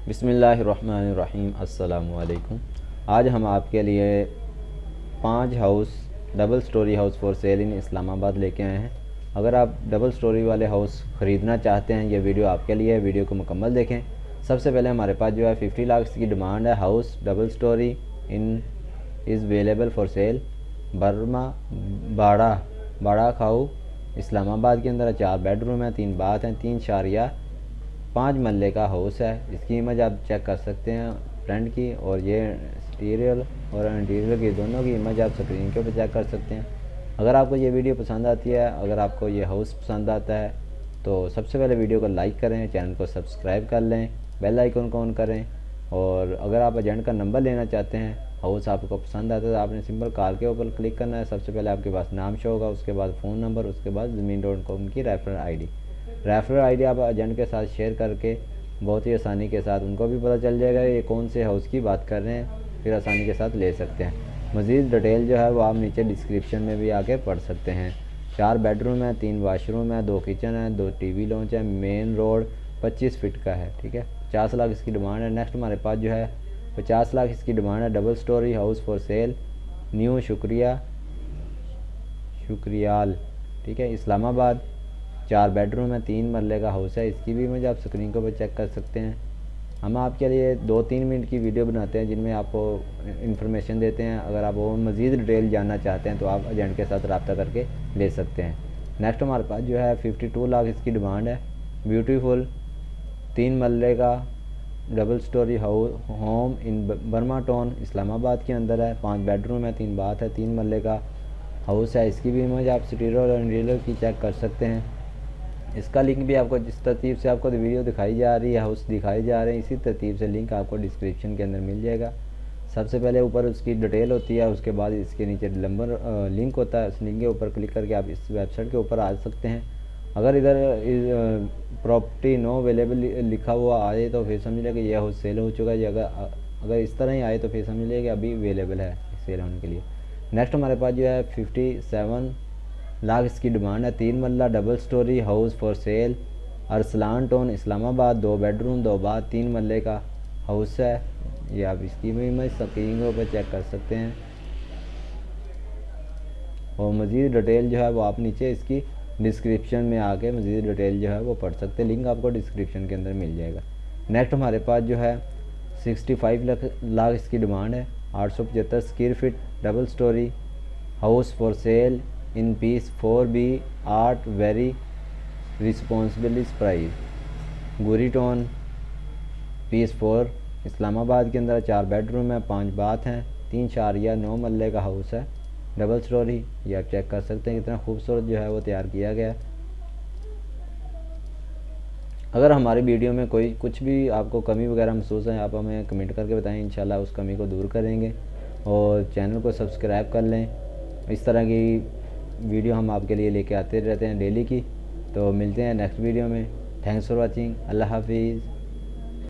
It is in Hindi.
बिस्मिल्लाहिर्रहमानिर्रहीम। अस्सलामु अलैकुम। आज हम आपके लिए 5 house double story house for sale in Islamabad लेके आए हैं। अगर आप डबल स्टोरी वाले हाउस ख़रीदना चाहते हैं, ये वीडियो आपके लिए है। वीडियो को मुकम्मल देखें। सबसे पहले हमारे पास जो है 50 लाख की डिमांड है। House double story in is available for sale Burma बाड़ा खाऊ इस्लामाबाद के अंदर 4 बेडरूम है, 3 बाथ हैं, 3.5 मरले का हाउस है। इसकी इमेज आप चेक कर सकते हैं फ्रंट की, और ये एक्सटीरियर और इंटीरियर की दोनों की इमेज आप स्क्रीन के ऊपर चेक कर सकते हैं। अगर आपको ये वीडियो पसंद आती है, अगर आपको ये हाउस पसंद आता है, तो सबसे पहले वीडियो को लाइक करें, चैनल को सब्सक्राइब कर लें, बेल आइकन को ऑन करें। और अगर आप एजेंट का नंबर लेना चाहते हैं, हाउस आपको पसंद आता है, तो आपने सिंपल कार के ऊपर क्लिक करना है। सबसे पहले आपके पास नाम शो होगा, उसके बाद फ़ोन नंबर, उसके बाद ज़मीन.com की रेफरल आईडी आप एजेंट के साथ शेयर करके बहुत ही आसानी के साथ उनको भी पता चल जाएगा ये कौन से हाउस की बात कर रहे हैं, फिर आसानी के साथ ले सकते हैं। मज़ीद डिटेल जो है वो आप नीचे डिस्क्रिप्शन में भी आके पढ़ सकते हैं। 4 बेडरूम है, 3 वाशरूम है, 2 किचन है, 2 टीवी लॉन्च है। मेन रोड 25 फीट का है। ठीक है, 50 लाख इसकी डिमांड है। नेक्स्ट हमारे पास जो है 50 लाख इसकी डिमांड है। Double story house for sale new शुक्रियाल, ठीक है, इस्लामाबाद। 4 बेडरूम है, 3 मरले का हाउस है। इसकी भी इमेज आप स्क्रीन के ऊपर चेक कर सकते हैं। हम आपके लिए 2-3 मिनट की वीडियो बनाते हैं जिनमें आपको इन्फॉर्मेशन देते हैं। अगर आप वो मज़ीद डिटेल जानना चाहते हैं तो आप एजेंट के साथ रब्ता करके ले सकते हैं। नेक्स्ट हमारे पास जो है 52 लाख इसकी डिमांड है। ब्यूटीफुल 3 मरले का double storey home in Burma town Islamabad के अंदर है। 5 बेडरूम है, 3 बाथ है, 3 मरले का हाउस है। इसकी भी इमेज आप एक्सटीरियर और इंटीरियर की चेक कर सकते हैं। इसका लिंक भी आपको जिस तरतीब से आपको वीडियो दिखाई जा रही है, हाउस दिखाई जा रहे हैं, इसी तरतीब से लिंक आपको डिस्क्रिप्शन के अंदर मिल जाएगा। सबसे पहले ऊपर उसकी डिटेल होती है, उसके बाद इसके नीचे नंबर लिंक होता है। उस लिंक के ऊपर क्लिक करके आप इस वेबसाइट के ऊपर आ सकते हैं। अगर इधर प्रॉपर्टी नो अवेलेबल लिखा हुआ आए तो फिर समझ लें कि यह हाउस सेल हो चुका है। अगर इस तरह ही आए तो फिर समझ लें कि अभी अवेलेबल है सेल होने के लिए। नेक्स्ट हमारे पास जो है 57 लाख इसकी डिमांड है। 3 मरला double storey house for cell Arsalan town Islamabad. 2 bedroom 2 bath 3 मरले का हाउस है। ये आप इसकी भी इमेज स्क्रीन के ऊपर चेक कर सकते हैं। और मज़ीद डिटेल जो है वो आप नीचे इसकी डिस्क्रिप्शन में आके मज़ीद डिटेल जो है वो पढ़ सकते हैं। लिंक आपको डिस्क्रिप्शन के अंदर मिल जाएगा। नेक्स्ट हमारे पास जो है 65 लाख इसकी डिमांड है। 875 square feet double story house for sale in phase 4B 8 very responsibility price Ghauri town phase 4 Islamabad के अंदर। 4 बेडरूम है, 5 बाथ हैं, 3.9 मरले का हाउस है डबल स्टोरी। ये आप चेक कर सकते हैं कितना खूबसूरत जो है वो तैयार किया गया है। अगर हमारी वीडियो में कोई कुछ भी आपको कमी वगैरह महसूस है, आप हमें कमेंट करके बताएं, इंशाल्लाह उस कमी को दूर करेंगे। और चैनल को सब्सक्राइब कर लें। इस तरह की वीडियो हम आपके लिए लेके आते रहते हैं डेली की। तो मिलते हैं नेक्स्ट वीडियो में। Thanks for watching. अल्लाह हाफिज़।